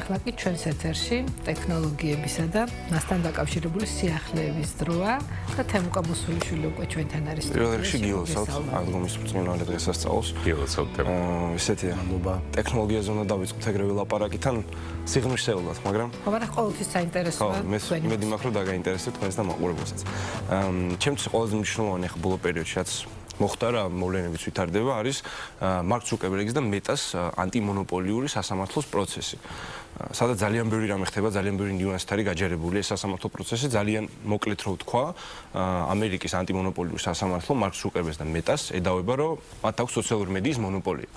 ახლა კი ჩვენს ეთერში ტექნოლოგიებისა და მასთან დაკავშირებული სიახლეების დროა და თემუკა მოსულიშვილი უკვე ჩვენთან არის. პირველ რიგში გილოცავთ აღდგომის ბრწყინვალე დღესასწაულს. გილოცავთ. ესეთია. ტექნოლოგიაზე უნდა დავიწყოთ ეგრევე ლაპარაკიდან სიღრმისეულად, მაგრამ მაგრამ ყოველთვის საინტერესოა. იმედი მაქვს, რომ დაგაინტერესებთ თქვენს და მაყურებელსაც. ჩემთვის ყველაზე მნიშვნელოვანი ახლა ბოლო პერიოდში რაც მოხდა რა მოვლენებიც ვითარდება არის მარკ ცუკერბერგის და მეტას ანტიმონოპოლიური სასამართლოს პროცესი. სადაც ძალიან ბევრი რამე ხდება, ძალიან ბევრი ნიუანსით არის გაჯერებული ეს სასამართლო პროცესი, ძალიან მოკლედ რო ვთქვა, ამერიკის ანტიმონოპოლიური სასამართლო მარკ ცუკერბერგს და მეტას ედავება, რომ მათ აქვს სოციალური მედიის მონოპოლია.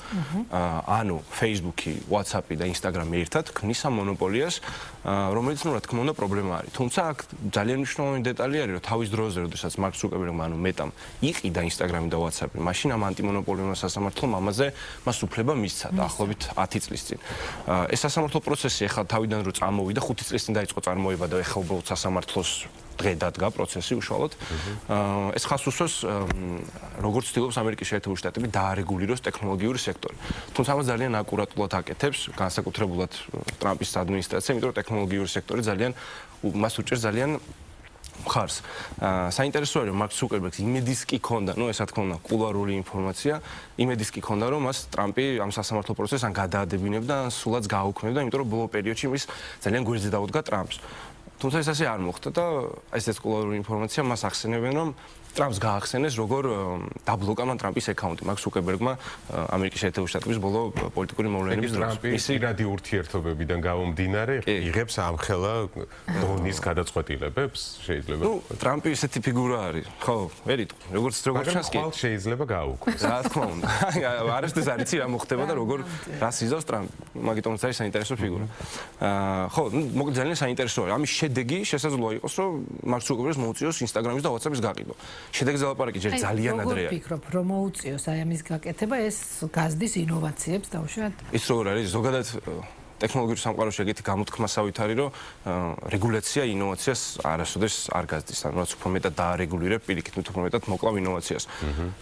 ანუ Facebook-ი, WhatsApp-ი და Instagram-ი ერთად ქმნის ამ მონოპოლიას, რომელიც რა თქმა უნდა პრობლემა არის. თუმცა აქ ძალიან მნიშვნელოვანი დეტალი არის, რომ თავის დროზე, როდესაც მარკ ცუკერბერგმა, ანუ მეტამ იყიდა Instagram-ი და WhatsApp-ი, მაშინ ამ ანტიმონოპოლიური სასამართლომ ამაზე მას უფლება მისცა დაახლოებით 10 წლის წინ. ეს სასამართლო პროცესი ეხლა თავიდან რო წამოვიდა 5 წლის წინ დაიწყო წარმოება და ეხლა უბრალოდ სასამართლოს დღე დადგა პროცესი უშუალოდ. ეს ხას უსვას როგორც ცდილობს ამერიკის შეერთებული შტატები დაარეგულიროს ტექნოლოგიური სექტორი. თუმცა ამას ძალიან აკურატულად აკეთებს, განსაკუთრებულად ტრამპის ადმინისტრაცია, იმიტომ რომ ტექნოლოგიური სექტორი ძალიან მას უჭერს ძალიან მხარს. საინტერესოა რომ მარკ ცუკერბერგს იმედის კი ქონდა, ну ესა თქმა უნდა, კულუარული ინფორმაცია, იმედის კი ქონდა რომ მას ტრამპი ამ სასამართლო პროცესს ან გადაადებინებდა, ან სულაც გააუქმებდა, იმიტომ რომ ბოლო პერიოდში ის ძალიან გვერდზე დაუდგა ტრამპს. თუმცა ეს ასე არ მოხდა და ესეც კულუარული ინფორმაცია მას ახსენებენ რომ ტრამპს გაახსენეს როგორ დაბლოკა მან ტრამპის აკაუნტი მარკ ცუკერბერგმა ამერიკის შეერთებული შტატების ბოლო პოლიტიკური მოვლენების დროს. მისი რადი ურთიერთობებიდან გამომდინარე იღებს ამხელა დონის გადაწყვეტილებებს შეიძლება. ნუ ტრამპი ესეთი ფიგურა არის, ხო, ვერიტყვი, როგორც ჩანს კი. მაგრამ შეიძლება გააუქმოს. რა თქმა უნდა. არასდროს არ იცი რა მოხდება და როგორ რას იზავს ტრამპი. მაგიტომაც არის საინტერესო ფიგურა. ხო, მოკლედ ძალიან საინტერესოა. ამის შედეგი შესაძლოა იყოს, რომ მარკ ცუკერბერგს მოუწიოს Instagram-ის და WhatsApp-ის გაყიდვა. შედეგზე ლაპარაკი ჯერ ძალიან ადრეა. როგორ ფიქრობ, რომ მოუწიოს აი ამის გაკეთება, ეს გაზდის ინოვაციებს დავუშვათ? ის როგორ არის, ზოგადად ტექნოლოგიურ სამყაროში ეგეთი გამოთქმასავით არის, რომ რეგულაცია ინოვაციას არასოდეს არ გაზდის, ანუ რაც უფრო მეტად დაარეგულირებ, პირიქით უფრო მეტად მოკლავ ინოვაციას.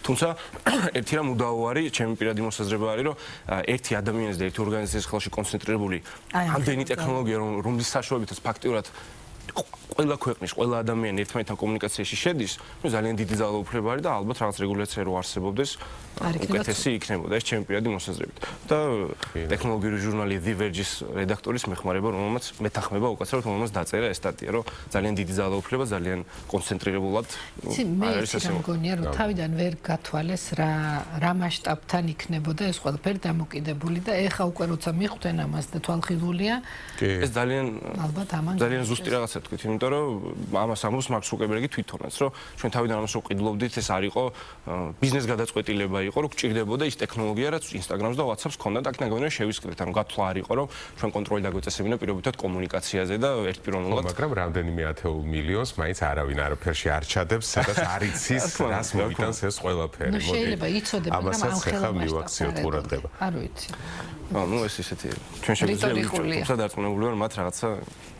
თუმცა ერთი რამ უდაო არის, ჩემი პირადი მოსაზრება არის, რომ ერთი ადამიანის და ერთი ორგანიზაციის ხელში კონცენტრირებული ამდენი ტექნოლოგია, რომლის საშუალებითაც ფაქტიურად ყველა ქვეყნის, ყველა ადამიანი ერთმანეთთან კომუნიკაციაში შედის, ნუ ძალიან დიდი ძალაუფლება არის და ალბათ რაღაც რეგულაცია რო არსებობდეს, უკეთესი იქნებოდა ეს ჩემი პირადი მოსაზრებით. და ტექნოლოგიური ჟურნალი The Verge-ის რედაქტორის მეხმარება, რომელმაც მეთანხმება უკაცრავად, რომელმაც დაწერა ეს სტატია, რომ ძალიან დიდი ძალაუფლება, ძალიან კონცენტრირებულად არის ასე. მე მგონია, რომ თავიდან ვერ გათვალეს რა მასშტაბთან იქნებოდა ეს ყველაფერი დამოკიდებული და ეხა უკვე როცა მიხვდნენ ამას და თვალხილულია, ეს ძალიან ალბათ ამან ძალიან ზუსტი რაღაცა თქვით, იმიტომ რომ ამას ამბობს მარკ ცუკერბერგი თვითონაც, რომ ჩვენ თავიდან ამას რო ყიდულობდით, ეს არ იყო ბიზნეს გადაწყვეტილება იყო, რომ გჭირდებოდა ის ტექნოლოგია, რაც Instagram-ს და WhatsApp-ს ქონდა და აქედან გამომდინარე შევისყიდეთ, ანუ გათვლა არ იყო, რომ ჩვენ კონტროლი დაგვეწესებინა პირობითად კომუნიკაციაზე და ერთპიროვნულად. მაგრამ რამდენიმე ათეულ მილიონს მაინც არავინ არაფერში არ ჩადებს, სადაც არ იცის, რას მოიტანს ეს ყველაფერი. მოდი. შეიძლება იცოდნენ, მაგრამ ამ ხელა მივაქციოთ ყურადღება. არ ვიცი. ну ეს ისეთი ჩვენ შეგვიძლია თუმცა დარწმუნებული ვარ მათ რაღაცა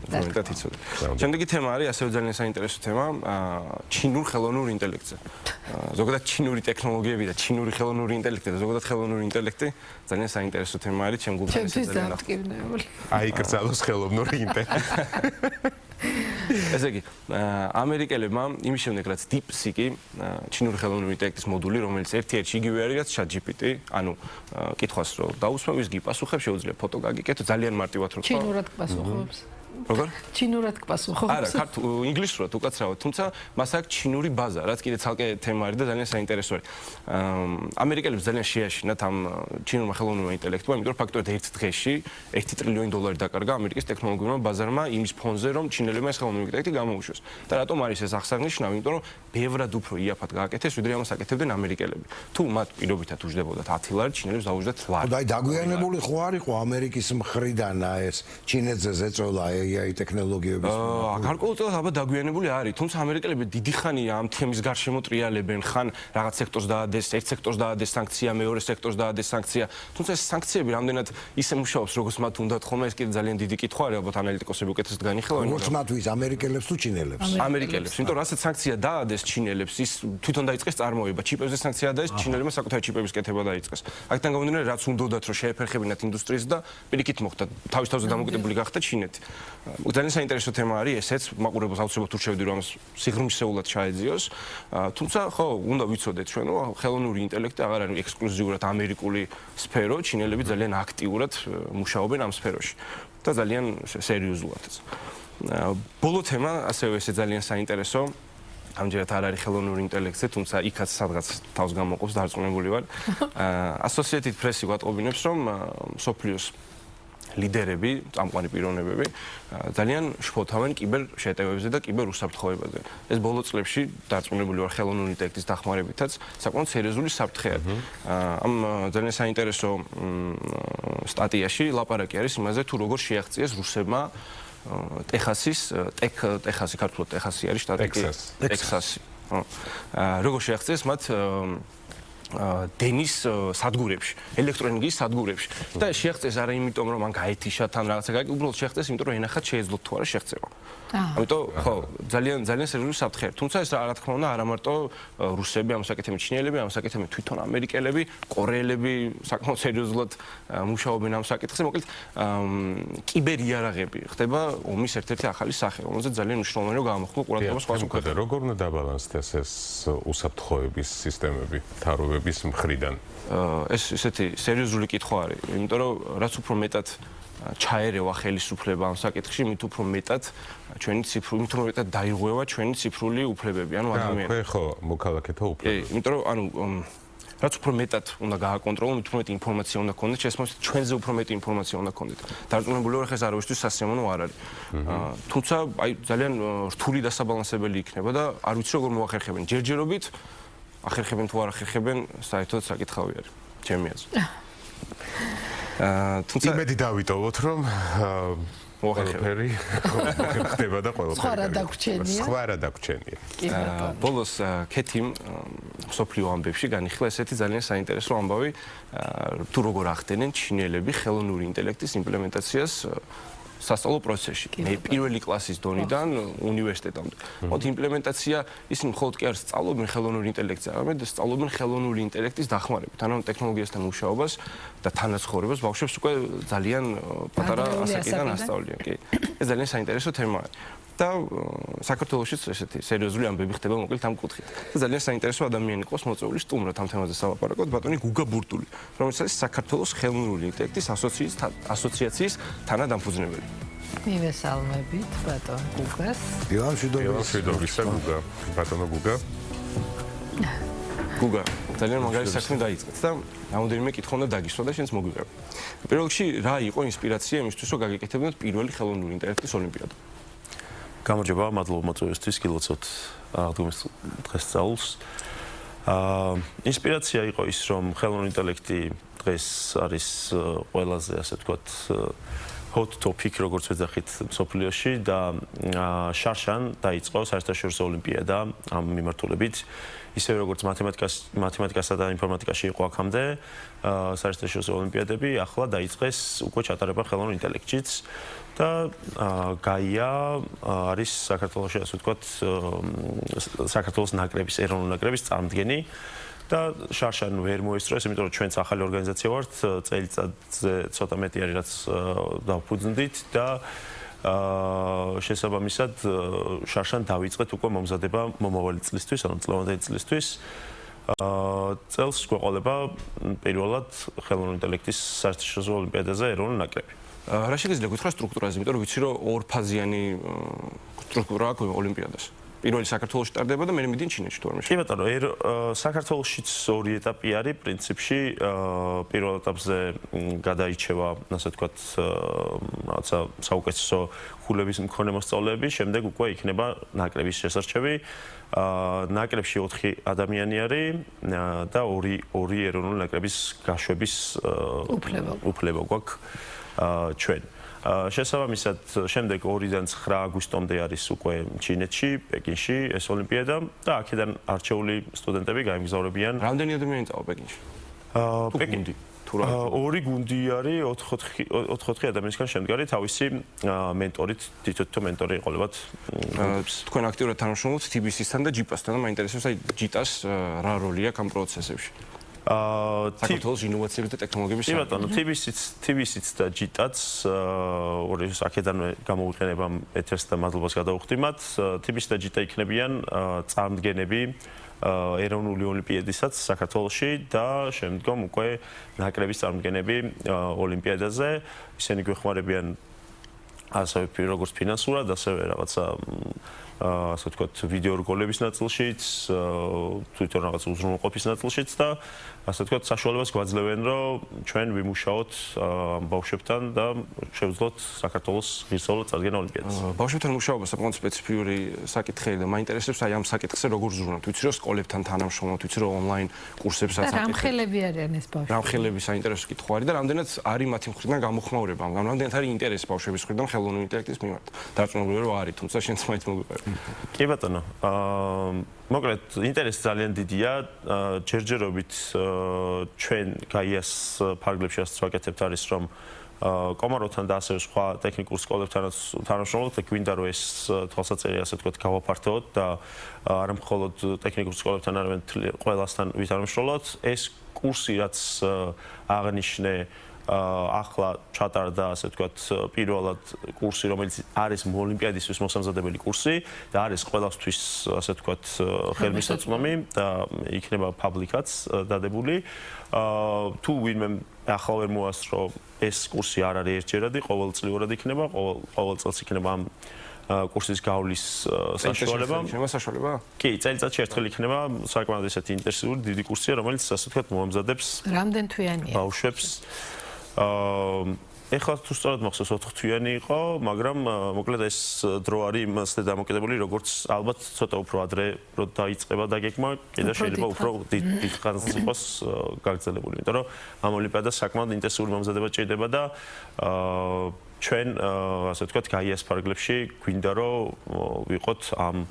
მომენტად იცოდე. შემდეგი თემა არის ასევე ძალიან საინტერესო თემა ჩინურ ხელოვნურ ინტელექტზე. ზოგადად ჩინური ტექნოლოგიები და ჩინური ხელოვნური ინტელექტი და ზოგადად ხელოვნური ინტელექტი ძალიან საინტერესო თემა არის ჩემ გულთან ძალიან დამტკივნეული. აი კრძალოს ხელოვნური ინტელექტი. ესე იგი, ამერიკელებმა იმის შემდეგ რაც DeepSeek-ი, ჩინური ხელოვნური ინტელექტის მოდული, რომელიც ერთ-ერთი იგივე არის რაც ChatGPT, ანუ კითხვას რო დაუსმევ, ის გიპასუხებს, შეუძლია ფოტო გაგიკეთო, ძალიან მარტივად რო თქვა. ჩინურად გპასუხობს. როგორ? ჩინურად გპასუხობს. არა, ინგლისურად უკაცრავად, თუმცა მას აქვს ჩინური ბაზა, რაც კიდე ცალკე თემა არის და ძალიან საინტერესო არის. ამერიკელებს ძალიან შეაშინათ ამ ჩინურმა ხელოვნურმა ინტელექტმა, იმიტომ რომ ფაქტობრივად ერთ დღეში 1 ტრილიონი დოლარი დაკარგა ამერიკის ტექნოლოგიურმა ბაზარმა იმის ფონზე, რომ ჩინელებმა ეს ხელოვნური ინტელექტი გამოუშვეს. და რატომ არის ეს აღსანიშნავი? იმიტომ რომ ბევრად უფრო იაფად გააკეთეს, ვიდრე ამას აკეთებდნენ ამერიკელები. თუ მათ პირობითად უჯდებოდათ 10 ლარი, ჩინელებს დაუჯდათ ლარი. და დაგვიანებული ხო არ იყო ამერიკის მხრიდან ეს ჩინეთზე ზეწოლა AI ტექნოლოგიების გარკვეულწილად ალბათ დაგვიანებული არის, თუმცა ამერიკელები დიდი ხანია ამ თემის გარშემო ტრიალებენ, ხან რაღაც სექტორს დაადეს, ერთ სექტორს დაადეს სანქცია, მეორე სექტორს დაადეს სანქცია, თუმცა ეს სანქციები რამდენად ისე მუშაობს, როგორც მათ უნდათ ხოლმე, ეს კიდე ძალიან დიდი კითხვა არის, ალბათ ანალიტიკოსები უკეთესად განიხილავენ. როგორც მათთვის ამერიკელებს თუ ჩინელებს? ამერიკელებს, იმიტომ რომ ასეთ სანქცია დაადეს ჩინელებს, ის თვითონ დაიწყეს წარმოება, ჩიპებზე სანქცია დაადეს, ჩინელებმა საკუთარი ჩიპების კეთება დაიწყეს. აქედან გამომდინარე, რაც უნდათ რომ შეეფერხებინათ ინდუსტრიას და პირიქით მოხდა, თავის თავზე დამოკიდებული გახდა ჩინეთი. ძალიან საინტერესო თემა არის ესეც, მაყურებელს აუცილებლად ურჩევდი რომ ამას სიღრმისეულად ჩაეძიოს. თუმცა ხო, უნდა ვიცოდეთ ჩვენ, რომ ხელოვნური ინტელექტი აღარ არის ექსკლუზიურად ამერიკული სფერო, ჩინელები ძალიან აქტიურად მუშაობენ ამ სფეროში და ძალიან სერიოზულადაც. ბოლო თემა, ასევე ესე ძალიან საინტერესო, ამჯერად არ არის ხელოვნური ინტელექტზე, თუმცა იქაც სადღაც თავს გამოყოფს, დარწმუნებული ვარ. Associated Press გვატყობინებს, რომ მსოფლიოს ლიდერები, წამყვანი პიროვნებები ძალიან შფოთავენ კიბერ შეტევებზე და კიბერ უსაფრთხოებაზე. ეს ბოლო წლებში დარწმუნებული ვარ ხელოვნური ინტელექტის დახმარებითაც საკმაოდ სერიოზული საფრთხეა. ამ ძალიან საინტერესო სტატიაში ლაპარაკი არის იმაზე, თუ როგორ შეაღწიეს რუსებმა ტეხასი ქართულად ტეხასი არის შტატი ტექსასი. როგორ შეაღწიეს მათ დენის სადგურებში, ელექტროენერგიის სადგურებში. და შეაღწიეს არა იმიტომ, რომ მან გაეთიშა თან რაღაცა გაიგო, უბრალოდ შეაღწიეს იმიტომ, რომ ენახად შეეძლოთ თუ არა შეღწევა. ამიტომ ხო, ძალიან სერიოზული საფრთხეა. თუმცა ეს რა თქმა უნდა არა მარტო რუსები, ამასაკეთებენ ჩინელები, ამასაკეთებენ თვითონ ამერიკელები, კორეელები საკმაოდ სერიოზულად მუშაობენ ამ საკითხზე. მოკლედ კიბერიარაღები ხდება ომის ერთ-ერთი ახალი სახე, რომელზეც ძალიან მნიშვნელოვანი რომ გამოხმო ყურადღება სხვა ქვეყნებთან. როგორ უნდა დაბალანსდეს ეს უსაფრთხოების სისტემები თავრობების მხრიდან? ეს ესეთი სერიოზული კითხვა არის, იმიტომ რომ რაც უფრო მეტად ჩაერევა ხელისუფლება ამ საკითხში, მით უფრო მეტად ჩვენი ციფრული, მით უფრო მეტად დაირღვევა ჩვენი ციფრული უფლებები, ანუ ადამიანები. ხო, ხო, მოქალაქეთა უფლებები. იმიტომ რომ ანუ რაც უფრო მეტად უნდა გააკონტროლო, მით უფრო მეტი ინფორმაცია უნდა გქონდეთ, შესაძლოა ჩვენზე უფრო მეტი ინფორმაცია უნდა გქონდეთ. დარწმუნებული ვარ, ეს არავისთვის სასიამოვნო არ არის. თუმცა აი ძალიან რთული დასაბალანსებელი იქნება და არ ვიცი როგორ მოახერხებენ. ჯერჯერობით ახერხებენ თუ არ ახერხებენ, საერთოდ საკითხავი არის. ჩემი აზრით. თუმცა იმედი დავიტოვოთ, რომ ყველაფერი ხდება და ყველაფერი სხვა რა დაგვრჩენია. სხვა რა დაგვრჩენია. ბოლოს ქეთიმ მსოფლიო ამბებში განიხილა ესეთი ძალიან საინტერესო ამბავი, თუ როგორ ახდენენ ჩინელები ხელოვნური ინტელექტის იმპლემენტაციას სასწავლო პროცესში. პირველი კლასის დონიდან უნივერსიტეტამდე. მოდი იმპლემენტაცია ისინი მხოლოდ კი არ სწავლობენ ხელოვნურ ინტელექტზე, არამედ სწავლობენ ხელოვნური ინტელექტის დახმარებით, ანუ ტექნოლოგიასთან მუშაობას და თანაცხოვრებას ბავშვებს უკვე ძალიან პატარა ასაკიდან ასწავლიან. კი. ეს ძალიან საინტერესო თემაა. და საქართველოშიც ესეთი სერიოზული ამბები ხდება მოკლედ ამ კუთხით. და ძალიან საინტერესო ადამიანი ყავს მოწვეული სტუმრად ამ თემაზე სალაპარაკოთ, ბატონი გუგა ბურტული, რომელიც არის საქართველოს ხელოვნური ინტელექტის ასოციაციის თანადამფუძნებელი. მივესალმებით ბატონ გუგას. ივან შვიდობისა გუგა, ბატონო გუგა. გუგა, ძალიან მაგარი საქმე დაიწყეთ და რამოდენიმე კითხვა უნდა დაგისვა და შენც მოგვიყევი. პირველ რიგში რა იყო ინსპირაცია იმისთვის, რომ გაგეკეთებინოთ პირველი ხელოვნური ინტელექტის ოლიმპიადა? გამარჯობა, მადლობა მოწვევისთვის, გილოცავთ აღდგომის დღესწაულს. ინსპირაცია იყო ის, რომ ხელოვნური ინტელექტი დღეს არის ყველაზე, ასე ვთქვათ, hot topic, როგორც ვეძახით მსოფლიოში და შარშან დაიწყო საერთაშორისო ოლიმპიადა ამ მიმართულებით. ისევე როგორც მათემატიკასა და ინფორმატიკაში იყო აქამდე საერთაშორისო ოლიმპიადები, ახლა დაიწყეს უკვე ჩატარება ხელოვნურ ინტელექტშიც და გაია არის საქართველოში, ასე ვთქვათ, საქართველოს ნაკრების, ეროვნული ნაკრების წარმდგენი და შარშან ვერ მოესწროს, იმიტომ რომ ჩვენც ახალი ორგანიზაცია ვართ, წელიწადზე ცოტა მეტი არის რაც დავფუძნდით და შესაბამისად შარშან დავიწყეთ უკვე მომზადება მომავალი წლისთვის, ანუ წლევანდელი წლისთვის. წელს გვეყოლება პირველად ხელოვნური ინტელექტის საერთაშორისო ოლიმპიადაზე ეროვნული ნაკრები. რა შეგიძლია გითხრათ სტრუქტურაზე, იმიტომ რომ ვიცი რომ ორფაზიანი სტრუქტურა აქვს ოლიმპიადას. პირველი საქართველოში ტარდება და მე მიდინ ჩინეთში თუ არ მეშ. კი ბატონო, საქართველოშიც ორი ეტაპი არის, პრინციპში პირველ ეტაპზე გადაიჩევა, ასე ვთქვათ, რაღაცა საუკეთესო ხულების მქონე მოსწავლეები, შემდეგ უკვე იქნება ნაკრების შესარჩევი. ნაკრებში 4 ადამიანი არის და ორი ეროვნული ნაკრების გაშვების უფლება გვაქვს ჩვენ. შესაბამისად, შემდეგ 2-დან 9 აგვისტომდე არის უკვე ჩინეთში, პეკინში ეს ოლიმპიადა და აქედან არჩეული სტუდენტები გაემგზავრებიან. რამდენი ადამიანი წავა პეკინში? პეკინში ორი გუნდი არის 4 ადამიანისგან შემდგარი თავისი მენტორით, თითო მენტორი ეყოლებათ. თქვენ აქტიურად თანამშრომლობთ TBC-სთან და JIPA-სთან და მაინტერესებს აი JITA-ს რა როლი აქვს ამ პროცესებში? საქართველოს ინოვაციების და ტექნოლოგიების კი ბატონო, TBC-ც და JITA-ც ორი აქედანვე გამოვიყენება ეთერს და მადლობას გადავუხდი მათ. TBC და JITA იქნებიან წარმდგენები ეროვნული ოლიმპიადისაც საქართველოში და შემდგომ უკვე ნაკრების წარმდგენები ოლიმპიადაზე. ისინი გვეხმარებიან ასევე როგორც ფინანსურად, ასევე რაღაცა ასე ვთქვათ, ვიდეო რგოლების ნაწილშიც, თვითონ რაღაც უზრუნველყოფის ნაწილშიც და ასე ვთქვათ, საშუალებას გვაძლევენ, რომ ჩვენ ვიმუშაოთ ამ ბავშვებთან და შევძლოთ საქართველოს ღირსეულოდ წარდგენა ოლიმპიადაზე. ბავშვებთან მუშაობა საკმაოდ სპეციფიური საკითხია და მაინტერესებს აი ამ საკითხზე როგორ ზრუნავთ. ვიცი რომ სკოლებთან თანამშრომლობთ, ვიცი რომ ონლაინ კურსებსაც აკეთებთ. რამ ხელები არიან ეს ბავშვები? რამ ხელები საინტერესო კითხვა არის და რამდენად არის მათი მხრიდან გამოხმაურება, რამდენად არის ინტერესი ბავშვების მხრიდან ხელოვნური ინტელექტის მიმართ. დარწმუნებული რომ არის, თუმცა შენც მაინც მოგვიყვება. კი ბატონო, მოკლედ ინტერესი ძალიან დიდია. ჯერჯერობით ჩვენ გაიას ფარგლებში ასე ვაკეთებთ არის რომ კომაროვთან და ასევე სხვა ტექნიკურ სკოლებთანაც თანამშრომლობთ და გვინდა რომ ეს თვალსაწერი ასე ვთქვათ გავაფართოვოთ და არა მხოლოდ ტექნიკურ სკოლებთან, არამედ ყველასთან ვითანამშრომლოთ. ეს კურსი რაც აღნიშნე ახლა ჩატარდა ასე ვთქვათ პირველად კურსი რომელიც არის ოლიმპიადისთვის მოსამზადებელი კურსი და არის ყველასთვის ასე ვთქვათ ხელმისაწვდომი და იქნება პაბლიკაც დადებული. თუ ვინმე ახლა ვერ მოასწრო ეს კურსი არ არის ერთჯერადი, ყოველწლიურად იქნება, ყოველ წელს იქნება ამ კურსის გავლის საშუალება. საშუალება? კი, წელიწადში ერთხელ იქნება საკმაოდ ესეთი ინტენსიური დიდი კურსია, რომელიც ასე ვთქვათ მოამზადებს რამდენ თვიანია ბავშვებს. ეხლა თუ სწორად მახსოვს 4 თვიანი იყო, მაგრამ მოკლედ ეს დრო არის იმასთან დამოკიდებული, როგორც ალბათ ცოტა უფრო ადრე რო დაიწყება დაგეგმა, კიდე შეიძლება უფრო დიდ ხანს იყოს გაგრძელებული, იმიტომ რომ ამ ოლიმპიადას საკმაოდ ინტენსიური მომზადება ჭირდება და ჩვენ ასე ვთქვათ გაიას ფარგლებში გვინდა რომ ვიყოთ ამ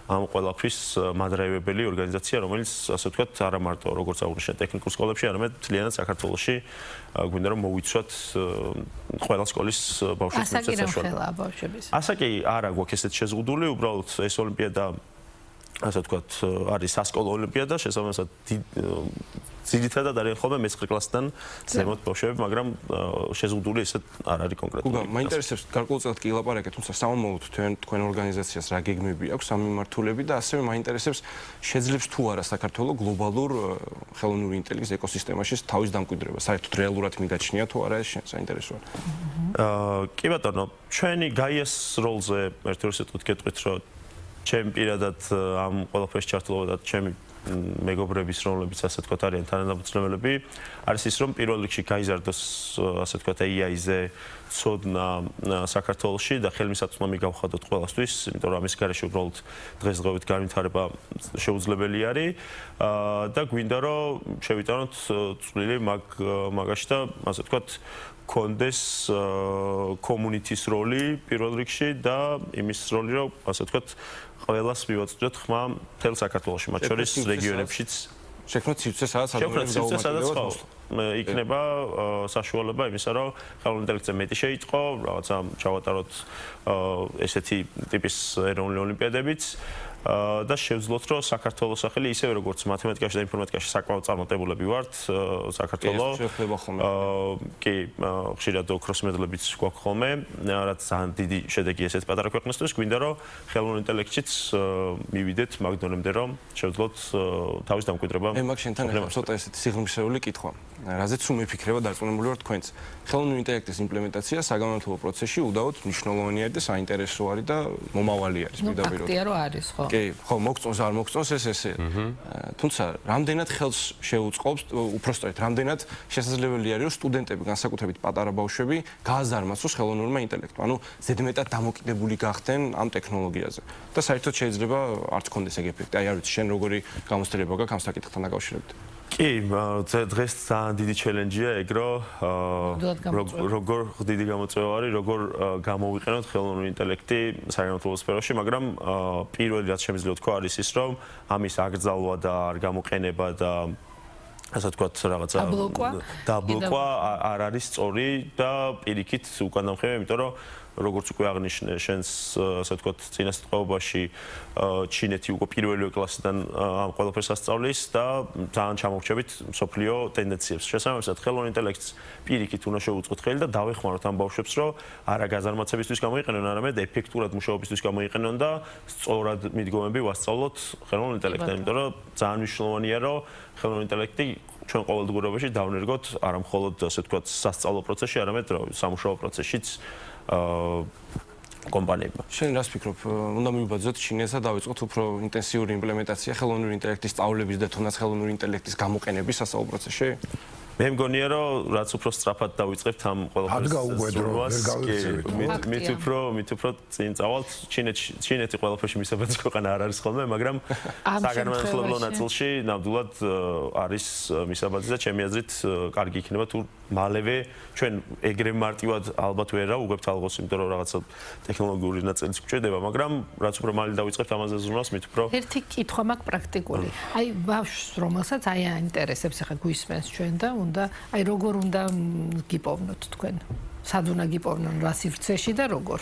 ყველაფრის მადრაევებელი ორგანიზაცია, რომელიც ასე ვთქვათ არა მარტო როგორც აღნიშნე ტექნიკურ სკოლებში, არამედ მთლიანად საქართველოში გვინდა რომ მოვიცვათ ყველა სკოლის ბავშვებს მიწეს საშუალება. ასაკი არა გვაქვს ესეთ შეზღუდული, უბრალოდ ეს ოლიმპიადა ასე ვთქვათ არის სასკოლო ოლიმპიადა, შესაბამისად ძირითადად არიან ხოლმე მე-9 კლასიდან ზემოთ ბავშვები, მაგრამ შეზღუდული ესეთ არ არის კონკრეტულად. გუგა, მაინტერესებს გარკვეულწილად კი ლაპარაკეთ, თუმცა სამომავლოდ თქვენ ორგანიზაციას რა გეგმები აქვს, სამმართველები და ასევე მაინტერესებს შეძლებს თუ არა საქართველოს გლობალურ ხელოვნური ინტელექტის ეკოსისტემაში თავის დამკვიდრება, საერთოდ რეალურად მიგაჩნია თუ არა ეს საინტერესოა. კი ბატონო, ჩვენი გაიას როლზე ერთ-ერთ გეტყვით, რომ ჩემ პირადად ამ ყველაფერს ჩართულობა და ჩემი მეგობრების რომლებიც ასე ვთქვათ არიან თანადამფუძნებლები არის ის რომ პირველ რიგში გაიზარდოს ასე ვთქვათ AI-ზე ცოდნა საქართველოში და ხელმისაწვდომი გავხადოთ ყველასთვის, იმიტომ რომ ამის გარეშე უბრალოდ დღესდღეობით განვითარება შეუძლებელი არის და გვინდა რომ შევიტანოთ წვლილი მაგაში და ასე ვთქვათ კონდეს კომუნიტის როლი პირველ რიგში და იმის როლი რომ ასე ვთქვათ ყველას მივაწვდეთ ხმა მთელ საქართველოში, მათ შორის რეგიონებშიც. შექმნათ სივრცე, სადაც ადამიანები დაუმატებელად იქნება საშუალება იმისა, რომ ხელოვნური ინტელექტზე მეტი შეიტყო, რაღაცა ჩავატაროთ ესეთი ტიპის ეროვნული ოლიმპიადებიც და შევძლოთ, რომ საქართველოს სახელი ისევე როგორც მათემატიკაში და ინფორმატიკაში საკმაოდ წარმატებულები ვართ, საქართველოს კი ხშირად ოქროს მედლებიც გვაქვს ხოლმე, რაც ძალიან დიდი შედეგი ესეთ პატარა ქვეყნისთვის, გვინდა რომ ხელოვნურ ინტელექტშიც მივიდეთ მაგ დონემდე, რომ შევძლოთ თავის დამკვიდრება. მე მაგ შენთან ახლა ცოტა ესეთი სიღრმისეული კითხვა. რაზეც უმეფიქრება დარწმუნებული ვარ თქვენც. ხელოვნური ინტელექტის იმპლემენტაცია საგანმანათლებლო პროცესში უდაოდ მნიშვნელოვანი არის და საინტერესო არის და მომავალი არის პირდაპირ. ფაქტია რომ არის, ხო? კი, ხო, მოგწონს არ მოგწონს ესე. თუმცა რამდენად ხელს შეუწყობს, უпростоეთ, რამდენად შესაძლებელი არის რომ სტუდენტები, განსაკუთრებით პატარა ბავშვები, გააზარმაცოს ხელოვნურმა ინტელექტმა, ანუ ზედმეტად დამოკიდებული გახდნენ ამ ტექნოლოგიაზე. და საერთოდ შეიძლება არც კონდეს ეგ ეფექტი. აი არ ვიცი, შენ როგორი გამოცდილება გაქვს ამ საკითხთან დაკავშირებით. კი, დღეს ძალიან დიდი ჩელენჯია ეგ როგორ დიდი გამოწვევა არის, როგორ გამოვიყენოთ ხელოვნური ინტელექტი საგანმანათლებლო სფეროში, მაგრამ პირველი რაც შემიძლია თქვა არის ის, რომ ამის აკრძალვა და არ გამოყენება და ასე ვთქვათ, რაღაცა დაბლოკვა არ არის სწორი და პირიქით უკან დამხება, იმიტომ რომ როგორც უკვე აღნიშნე შენს ასე ვთქვათ წინასწარმეტყველობაში ჩინეთი უკვე პირველი კლასიდან ამ ყველაფერს ასწავლის და ძალიან ჩამოვრჩებით მსოფლიო ტენდენციებს. შესაბამისად, ხელოვნური ინტელექტს პირიქით უნდა შევუწყოთ ხელი და დავეხმაროთ ამ ბავშვებს, რომ არა გაზარმაცებისთვის გამოიყენონ, არამედ ეფექტურად მუშაობისთვის გამოიყენონ და სწორად მიდგომები ვასწავლოთ ხელოვნურ ინტელექტთან, იმიტომ რომ ძალიან მნიშვნელოვანია, რომ ხელოვნური ინტელექტი ჩვენ ყოველდღიურობაში დავნერგოთ არა მხოლოდ ასე ვთქვათ სასწავლო პროცესში, არამედ სამუშაო პროცესშიც კომპანიებმა. შენ რას ფიქრობ, უნდა მივიბაძოთ ჩინეთს და დავიწყოთ უფრო ინტენსიური იმპლემენტაცია ხელოვნური ინტელექტის სწავლების და თუნდაც ხელოვნური ინტელექტის გამოყენების სასწავლო პროცესში? მე მგონია რომ რაც უფრო სწრაფად დავიწყებთ ამ ყველაფერს მით უფრო წინ წავალთ ჩინეთი ყველაფერში მისაბაძი ქვეყანა არ არის ხოლმე მაგრამ საგანმანათლებლო ნაწილში ნამდვილად არის მისაბაძი და ჩემი აზრით კარგი იქნება თუ მალევე ჩვენ ეგრე მარტივად ალბათ ვერ აუგებთ ალღოს იმიტომ რომ რაღაცა ტექნოლოგიური ნაწილიც გვჭირდება მაგრამ რაც უფრო მალე დავიწყებთ ამაზე ზრუნვას მით უფრო ერთი კითხვა მაქვს პრაქტიკული აი ბავშვს რომელსაც აი აინტერესებს ახლა გვისმენს ჩვენ და უნდა აი როგორ უნდა გიპოვნოთ თქვენ? სად უნდა გიპოვნონ რა სივრცეში და როგორ?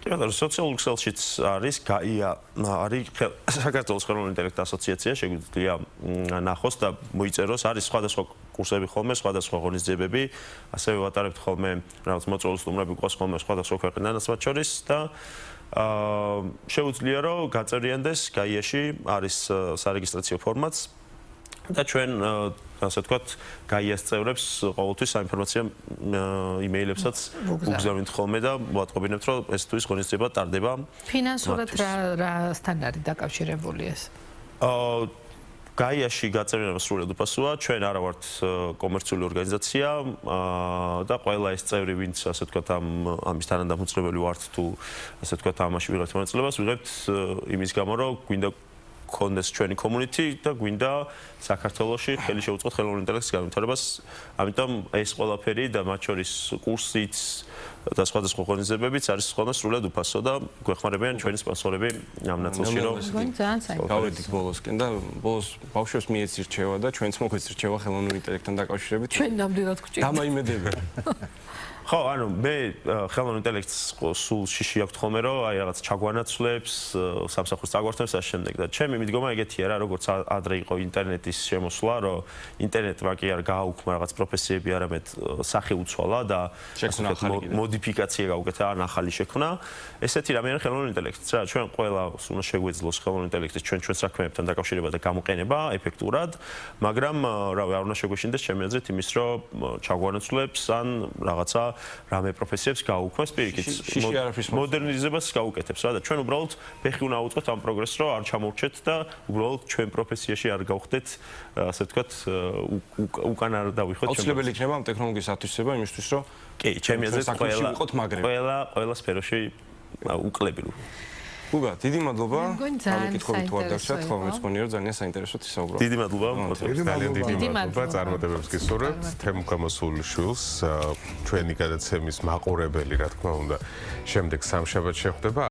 კი, სოციალურ ქსელშიც არის გაია არის საქართველოს ხელოვნური ინტელექტის ასოციაცია, შეგვიძლია ნახოს და მოიწეროს, არის სხვადასხვა კურსები ხოლმე, სხვადასხვა ღონისძიებები, ასევე ვატარებთ ხოლმე რაღაც მოწვეულ სტუმრები გვყავს ხოლმე სხვადასხვა ქვეყნიდან მათ შორის და შეუძლია რომ გაწერიანდეს გაიაში არის სარეგისტრაციო ფორმაც და ჩვენ ასე ვთქვათ, გაიას წევრებს ყოველთვის საინფორმაციო იმეილებსაც უგზავნით ხოლმე და ვატყობინებთ, რომ ეს თუ ის ღონისძიება ტარდება. ფინანსურად რასთან არის დაკავშირებული ეს? გაიაში გაწერიანება სრულად უფასოა, ჩვენ არა ვართ კომერციული ორგანიზაცია და ყველა ეს წევრი, ვინც ასე ვთქვათ, ამის თანადამოწმებელი ვართ თუ ასე ვთქვათ, ამაში ვიღებთ მონაწილეობას, ვიღებთ იმის გამო, რომ გვინდა კონდეს ჩვენი კომუნიტი და გვინდა საქართველოში ხელი შეუწყოთ ხელოვნური ინტელექტის განვითარებას. ამიტომ ეს ყველაფერი და მათ შორის კურსიც და სხვადასხვა ღონისძიებებიც არის ხოლმე სრულად უფასო და გვეხმარებიან ჩვენი სპონსორები ამ ნაწილში, რომ ძალიან საინტერესო. გავედით ბოლოსკენ და ბოლოს ბავშვებს მიეცი რჩევა და ჩვენც მოგვეცი რჩევა ხელოვნური ინტელექტთან დაკავშირებით. ჩვენ ნამდვილად გვჭირდება. დამაიმედებიან. ხო, ანუ მე ხელოვნურ ინტელექტს სულ შიში აქვს ხოლმე, რომ აი რაღაც ჩაგვანაცვლებს, სამსახურს წაგვართმევს ამ შემდეგ და ჩემი მიდგომა ეგეთია რა, როგორც ადრე იყო ინტერნეტის შემოსვლა, რომ ინტერნეტმა კი არ გააუქმა რაღაც პროფესიები, არამედ სახე უცვალა და მოდიფიკაცია გაუკეთა, ან ახალი შექმნა. ესეთი რამე არის ხელოვნურ ინტელექტიც რა, ჩვენ ყველას უნდა შეგვეძლოს ხელოვნურ ინტელექტის ჩვენ საქმეებთან დაკავშირება და გამოყენება ეფექტურად, მაგრამ რავი, არ უნდა შეგვეშინდეს ჩემი აზრით იმის, რომ ჩაგვანაცვლებს ან რაღაცა რამე პროფესიებს გაუქმეს პირიქით მოდერნიზებას გაუკეთებს რა და ჩვენ უბრალოდ ფეხი უნდა ავუწყოთ ამ პროგრესს რომ არ ჩამოვრჩეთ და უბრალოდ ჩვენ პროფესიაში არ გავხდეთ ასე ვთქვათ უკან არ დავიხოთ ჩვენ აუცილებელი იქნება ამ ტექნოლოგიის ათვისება იმისთვის რომ კი ჩემი აზრით ყველა სფეროში უკლებილო გუგა, დიდი მადლობა. ძალიან კითხვები თუ არ დავშათ, ხოლმე მწონიერ ძალიან საინტერესოდ ისაუბროთ. დიდი მადლობა. ძალიან დიდი მადლობა. წარმატებებს გისურვებთ. თემუქამოსულ შვილს ჩვენი გადაცემის მაყურებელი, რა თქმა უნდა, შემდეგ სამშაბათს შეხვდება.